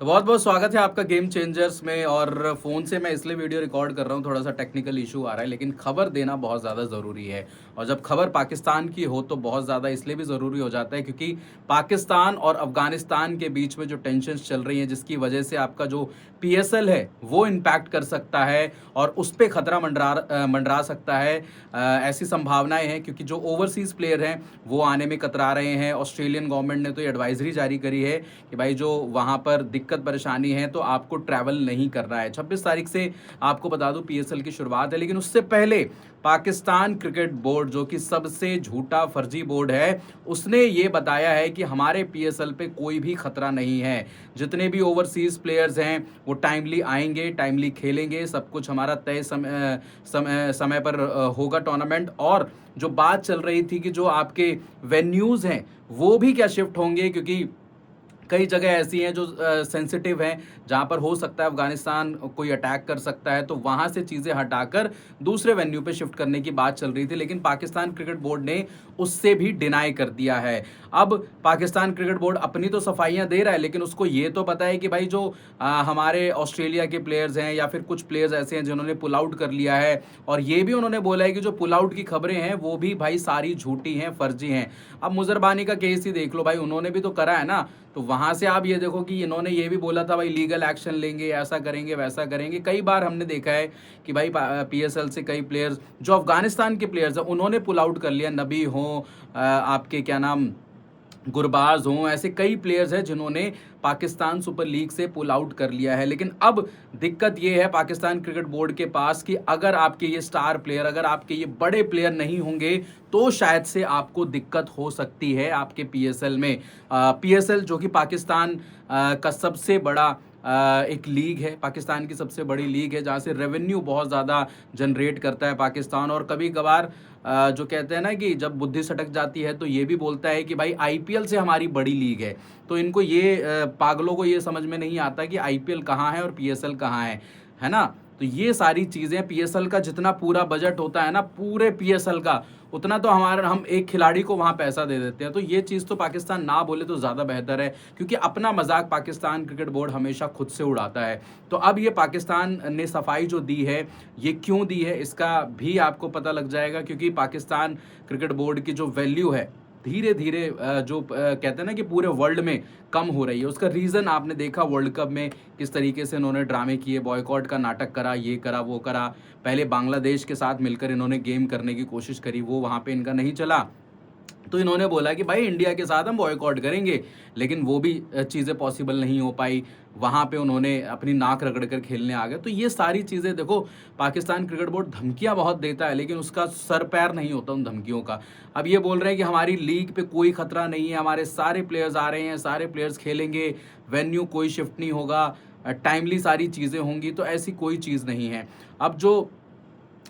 तो बहुत बहुत स्वागत है आपका गेम चेंजर्स में। और फ़ोन से मैं इसलिए वीडियो रिकॉर्ड कर रहा हूँ, थोड़ा सा टेक्निकल इशू आ रहा है, लेकिन खबर देना बहुत ज़्यादा ज़रूरी है। और जब खबर पाकिस्तान की हो तो बहुत ज़्यादा इसलिए भी ज़रूरी हो जाता है क्योंकि पाकिस्तान और अफगानिस्तान के बीच में जो टेंशन्स चल रही हैं, जिसकी वजह से आपका जो पीएसएल है वो इम्पैक्ट कर सकता है और उस पर खतरा मंडरा सकता है। ऐसी संभावनाएं हैं क्योंकि जो ओवरसीज़ प्लेयर हैं वो आने में कतरा रहे हैं। ऑस्ट्रेलियन गवर्नमेंट ने तो ये एडवाइजरी जारी करी है कि भाई जो वहाँ पर दिक्कत परेशानी है तो आपको ट्रैवल नहीं करना है। 26 तारीख से आपको बता दूं पीएसएल की शुरुआत है, लेकिन उससे पहले पाकिस्तान क्रिकेट बोर्ड, जो कि सबसे झूठा फर्जी बोर्ड है, उसने ये बताया है कि हमारे पीएसएल पे कोई भी खतरा नहीं है। जितने भी ओवरसीज प्लेयर्स हैं वो टाइमली आएंगे, टाइमली खेलेंगे, सब कुछ हमारा तय समय पर होगा टूर्नामेंट। और जो बात चल रही थी कि जो आपके वेन्यूज़ हैं वो भी क्या शिफ्ट होंगे, क्योंकि कई जगह ऐसी हैं जो सेंसिटिव हैं, जहां पर हो सकता है अफगानिस्तान कोई अटैक कर सकता है, तो वहां से चीज़ें हटाकर दूसरे वेन्यू पे शिफ्ट करने की बात चल रही थी, लेकिन पाकिस्तान क्रिकेट बोर्ड ने उससे भी डिनाई कर दिया है। अब पाकिस्तान क्रिकेट बोर्ड अपनी तो सफाइयां दे रहा है, लेकिन उसको ये तो पता है कि भाई जो हमारे ऑस्ट्रेलिया के प्लेयर्स हैं या फिर कुछ प्लेयर्स ऐसे हैं जिन्होंने पुल आउट कर लिया है। और ये भी उन्होंने बोला है कि जो पुल आउट की खबरें हैं वो भी भाई सारी झूठी हैं, फर्जी हैं। अब मुजरबानी का केस ही देख लो भाई, उन्होंने भी तो करा है ना। तो वहां से आप ये देखो कि इन्होंने ये भी बोला था भाई लीगल एक्शन लेंगे, ऐसा करेंगे, वैसा करेंगे। कई बार हमने देखा है कि भाई पीएसएल से कई प्लेयर्स जो अफगानिस्तान के प्लेयर्स हैं उन्होंने पुल आउट कर लिया। नबी हो, आपके क्या नाम, गुरबाज हों, ऐसे कई प्लेयर्स हैं जिन्होंने पाकिस्तान सुपर लीग से पुल आउट कर लिया है। लेकिन अब दिक्कत ये है पाकिस्तान क्रिकेट बोर्ड के पास कि अगर आपके ये स्टार प्लेयर, अगर आपके ये बड़े प्लेयर नहीं होंगे तो शायद से आपको दिक्कत हो सकती है आपके पीएसएल में। पीएसएल जो कि पाकिस्तान का सबसे बड़ा एक लीग है, पाकिस्तान की सबसे बड़ी लीग है, जहाँ से रेवेन्यू बहुत ज़्यादा जनरेट करता है पाकिस्तान। और कभी कभार जो कहते हैं ना कि जब बुद्धि सटक जाती है तो ये भी बोलता है कि भाई आईपीएल से हमारी बड़ी लीग है। तो इनको ये पागलों को ये समझ में नहीं आता कि आईपीएल कहाँ है और पीएसएल कहाँ है ना। तो ये सारी चीज़ें, पीएसएल का जितना पूरा बजट होता है ना पूरे पीएसएल का, उतना तो हमारा हम एक खिलाड़ी को वहाँ पैसा दे देते हैं। तो ये चीज़ तो पाकिस्तान ना बोले तो ज़्यादा बेहतर है, क्योंकि अपना मजाक पाकिस्तान क्रिकेट बोर्ड हमेशा खुद से उड़ाता है। तो अब ये पाकिस्तान ने सफाई जो दी है, ये क्यों दी है इसका भी आपको पता लग जाएगा। क्योंकि पाकिस्तान क्रिकेट बोर्ड की जो वैल्यू है धीरे धीरे जो कहते हैं ना कि पूरे वर्ल्ड में कम हो रही है। उसका रीज़न आपने देखा वर्ल्ड कप में किस तरीके से इन्होंने ड्रामे किए, बॉयकॉट का नाटक करा, ये करा वो करा। पहले बांग्लादेश के साथ मिलकर इन्होंने गेम करने की कोशिश करी, वो वहाँ पे इनका नहीं चला, तो इन्होंने बोला कि भाई इंडिया के साथ हम बॉयकॉट करेंगे, लेकिन वो भी चीज़ें पॉसिबल नहीं हो पाई। वहाँ पे उन्होंने अपनी नाक रगड़ कर खेलने आ गए। तो ये सारी चीज़ें देखो, पाकिस्तान क्रिकेट बोर्ड धमकियाँ बहुत देता है, लेकिन उसका सर पैर नहीं होता उन धमकियों का। अब ये बोल रहे हैं कि हमारी लीग पे कोई खतरा नहीं है, हमारे सारे प्लेयर्स आ रहे हैं, सारे प्लेयर्स खेलेंगे, वेन्यू कोई शिफ्ट नहीं होगा, टाइमली सारी चीज़ें होंगी। तो ऐसी कोई चीज़ नहीं है। अब जो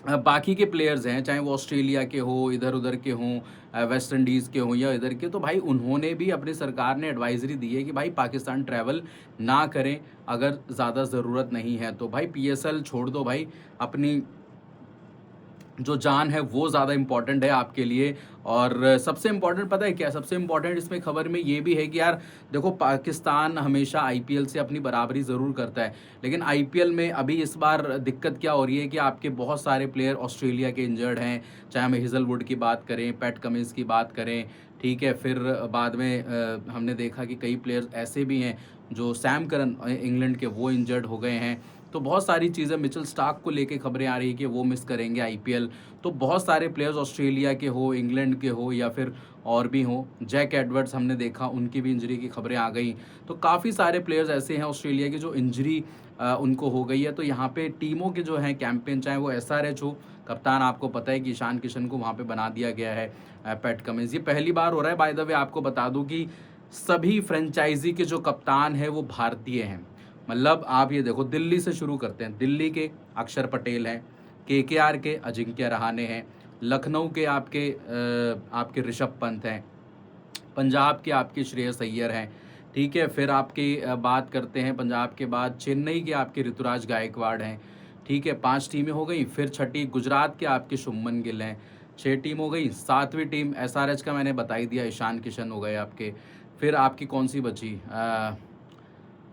बाकी के प्लेयर्स हैं, चाहे वो ऑस्ट्रेलिया के हो, इधर उधर के हों, वेस्ट इंडीज़ के हों या इधर के, तो भाई उन्होंने भी, अपनी सरकार ने एडवाइजरी दी है कि भाई पाकिस्तान ट्रैवल ना करें अगर ज़्यादा ज़रूरत नहीं है। तो भाई पीएसएल छोड़ दो भाई, अपनी जो जान है वो ज़्यादा इम्पॉर्टेंट है आपके लिए। और सबसे इम्पॉर्टेंट पता है क्या, सबसे इम्पॉर्टेंट इसमें खबर में ये भी है कि यार देखो, पाकिस्तान हमेशा आईपीएल से अपनी बराबरी ज़रूर करता है, लेकिन आईपीएल में अभी इस बार दिक्कत क्या हो रही है कि आपके बहुत सारे प्लेयर ऑस्ट्रेलिया के इंजर्ड हैं। चाहे हम हेजलवुड की बात करें, पैट कमिंस की बात करें, ठीक है, फिर बाद में हमने देखा कि कई प्लेयर्स ऐसे भी हैं जो सैम करन इंग्लैंड के, वो इंजर्ड हो गए हैं। तो बहुत सारी चीज़ें, मिचेल स्टार्क को लेके खबरें आ रही है कि वो मिस करेंगे आईपीएल। तो बहुत सारे प्लेयर्स ऑस्ट्रेलिया के हो, इंग्लैंड के हो या फिर और भी हो, जैक एडवर्ड्स हमने देखा, उनकी भी इंजरी की खबरें आ गई। तो काफ़ी सारे प्लेयर्स ऐसे हैं ऑस्ट्रेलिया के जो इंजरी उनको हो गई है। तो यहाँ पे टीमों के जो हैं कैंपेन, चाहे वो एसआरएच हो, कप्तान आपको पता है कि ईशान किशन को वहाँ पे बना दिया गया है। पैट कमिंस, ये पहली बार हो रहा है। बाय द वे आपको बता दूं कि सभी फ्रेंचाइजी के जो कप्तान हैं वो भारतीय हैं। मतलब आप ये देखो, दिल्ली से शुरू करते हैं, दिल्ली के अक्षर पटेल हैं, केकेआर के अजिंक्य रहाणे हैं, लखनऊ के आपके ऋषभ पंत हैं, पंजाब के आपके श्रेयस अय्यर हैं, ठीक है। फिर आपकी बात करते हैं पंजाब के बाद चेन्नई के आपके ऋतुराज गायकवाड़ हैं, ठीक है। 5 टीमें हो गई। फिर छठी गुजरात के आपके शुभमन गिल हैं, 6 टीम हो गई। 7वीं टीम एसआरएच का मैंने बता ही दिया, ईशान किशन हो गए आपके। फिर आपकी कौन सी बची,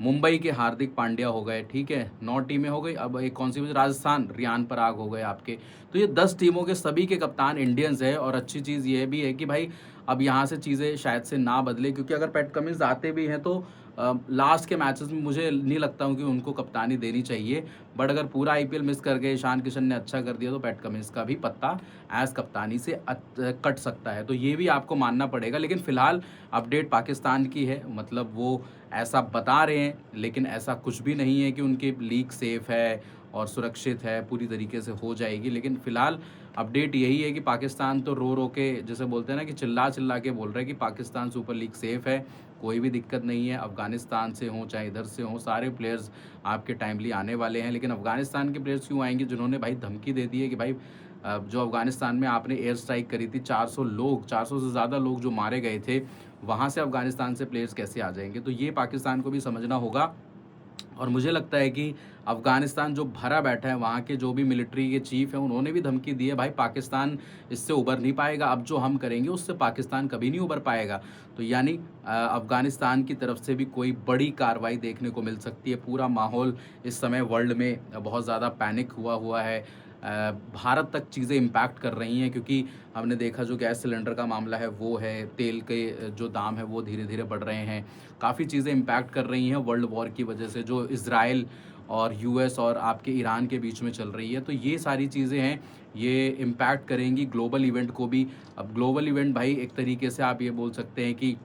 मुंबई के हार्दिक पांड्या हो गए, ठीक है, 9 टीमें हो गई। अब एक कौन सी बची? राजस्थान, रियान पराग हो गए आपके। तो ये 10 टीमों के सभी के कप्तान इंडियंस है। और अच्छी चीज़ ये भी है कि भाई अब यहाँ से चीज़ें शायद से ना बदले, क्योंकि अगर पैट कमिंस आते भी हैं तो लास्ट के मैचेस में मुझे नहीं लगता हूँ कि उनको कप्तानी देनी चाहिए। बट अगर पूरा आईपीएल मिस कर गए, ईशान किशन ने अच्छा कर दिया, तो पैट कमिंस का भी पत्ता एज कप्तानी से कट सकता है। तो ये भी आपको मानना पड़ेगा। लेकिन फिलहाल अपडेट पाकिस्तान की है, मतलब वो ऐसा बता रहे हैं, लेकिन ऐसा कुछ भी नहीं है कि उनकी लीग सेफ है और सुरक्षित है, पूरी तरीके से हो जाएगी। लेकिन फिलहाल अपडेट यही है कि पाकिस्तान तो रो रो के, जैसे बोलते हैं ना, कि चिल्ला चिल्ला के बोल रहे हैं कि पाकिस्तान सुपर लीग सेफ है, कोई भी दिक्कत नहीं है। अफगानिस्तान से हों चाहे इधर से हों, सारे प्लेयर्स आपके टाइमली आने वाले हैं। लेकिन अफगानिस्तान के प्लेयर्स क्यों आएंगे जिन्होंने भाई धमकी दे दी है कि भाई जो अफगानिस्तान में आपने एयर स्ट्राइक करी थी, 400 लोग, 400 से ज़्यादा लोग जो मारे गए थे, वहाँ से अफगानिस्तान से प्लेयर्स कैसे आ जाएंगे? तो ये पाकिस्तान को भी समझना होगा। और मुझे लगता है कि अफ़गानिस्तान जो भरा बैठा है, वहाँ के जो भी मिलिट्री के चीफ़ हैं, उन्होंने भी धमकी दी है, भाई पाकिस्तान इससे उबर नहीं पाएगा, अब जो हम करेंगे उससे पाकिस्तान कभी नहीं उबर पाएगा। तो यानी अफ़गानिस्तान की तरफ से भी कोई बड़ी कार्रवाई देखने को मिल सकती है। पूरा माहौल इस समय वर्ल्ड में बहुत ज़्यादा पैनिक हुआ है। भारत तक चीज़ें इम्पैक्ट कर रही हैं, क्योंकि हमने देखा जो गैस सिलेंडर का मामला है वो है, तेल के जो दाम है वो धीरे-धीरे बढ़ रहे हैं। काफ़ी चीज़ें इम्पैक्ट कर रही हैं वर्ल्ड वॉर की वजह से, जो इज़राइल और यूएस और आपके ईरान के बीच में चल रही है। तो ये सारी चीज़ें हैं, ये इम्पैक्ट करेंगी ग्लोबल इवेंट को भी। अब ग्लोबल इवेंट भाई एक तरीके से आप ये बोल सकते हैं कि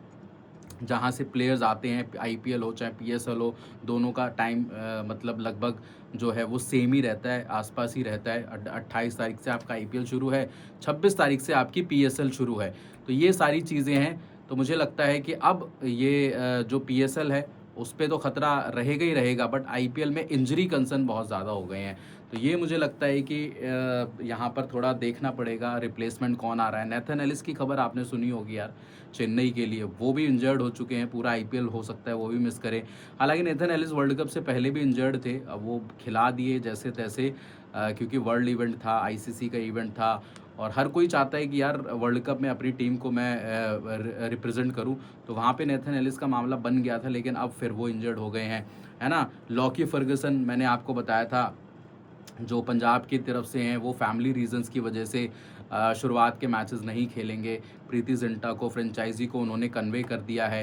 जहाँ से प्लेयर्स आते हैं, आईपीएल हो चाहे पीएसएल हो, दोनों का टाइम मतलब लगभग जो है वो सेम ही रहता है, आसपास ही रहता है। 28 तारीख से आपका आईपीएल शुरू है, 26 तारीख से आपकी पीएसएल शुरू है। तो ये सारी चीज़ें हैं। तो मुझे लगता है कि अब ये जो पीएसएल है उस पे तो खतरा रहेगा ही रहेगा, बट आईपीएल में इंजरी कंसर्न बहुत ज़्यादा हो गए हैं। तो ये मुझे लगता है कि यहाँ पर थोड़ा देखना पड़ेगा रिप्लेसमेंट कौन आ रहा है। नेथन एलिस की खबर आपने सुनी होगी यार, चेन्नई के लिए, वो भी इंजर्ड हो चुके हैं, पूरा आईपीएल हो सकता है वो भी मिस करें। हालांकि नेथन एलिस वर्ल्ड कप से पहले भी इंजर्ड थे, अब वो खिला दिए जैसे तैसे, क्योंकि वर्ल्ड इवेंट था, आईसीसी का इवेंट था, और हर कोई चाहता है कि यार वर्ल्ड कप में अपनी टीम को मैं रिप्रेजेंट करूं। तो वहाँ पे नेथन एलिस का मामला बन गया था, लेकिन अब फिर वो इंजर्ड हो गए हैं, है ना। लॉकी फर्गसन मैंने आपको बताया था, जो पंजाब की तरफ से हैं, वो फैमिली रीजंस की वजह से शुरुआत के मैचेस नहीं खेलेंगे। प्रीति जिंटा को, फ्रेंचाइजी को उन्होंने कन्वे कर दिया है।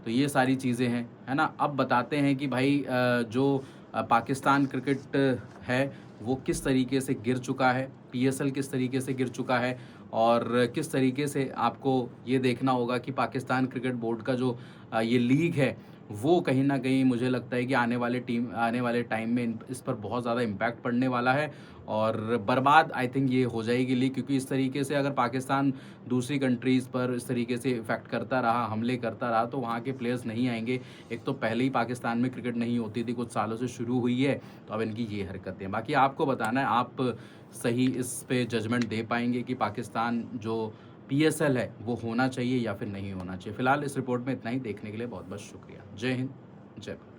तो ये सारी चीज़ें हैं, है ना। अब बताते हैं कि भाई जो पाकिस्तान क्रिकेट है वो किस तरीके से गिर चुका है, पीएसएल किस तरीके से गिर चुका है, और किस तरीके से आपको ये देखना होगा कि पाकिस्तान क्रिकेट बोर्ड का जो ये लीग है वो कहीं न कहीं मुझे लगता है कि आने वाले टाइम में इस पर बहुत ज़्यादा इम्पैक्ट पड़ने वाला है, और बर्बाद आई थिंक ये हो जाएगी लीग। क्योंकि इस तरीके से अगर पाकिस्तान दूसरी कंट्रीज़ पर इस तरीके से इफ़ेक्ट करता रहा, हमले करता रहा, तो वहाँ के प्लेयर्स नहीं आएंगे। एक तो पहले ही पाकिस्तान में क्रिकेट नहीं होती थी, कुछ सालों से शुरू हुई है, तो अब इनकी ये हरकतें हैं। बाकी आपको बताना है, आप सही इस पे जजमेंट दे पाएंगे कि पाकिस्तान जो पीएसएल है वो होना चाहिए या फिर नहीं होना चाहिए। फिलहाल इस रिपोर्ट में इतना ही। देखने के लिए बहुत बहुत शुक्रिया। जय हिंद, जय भारत।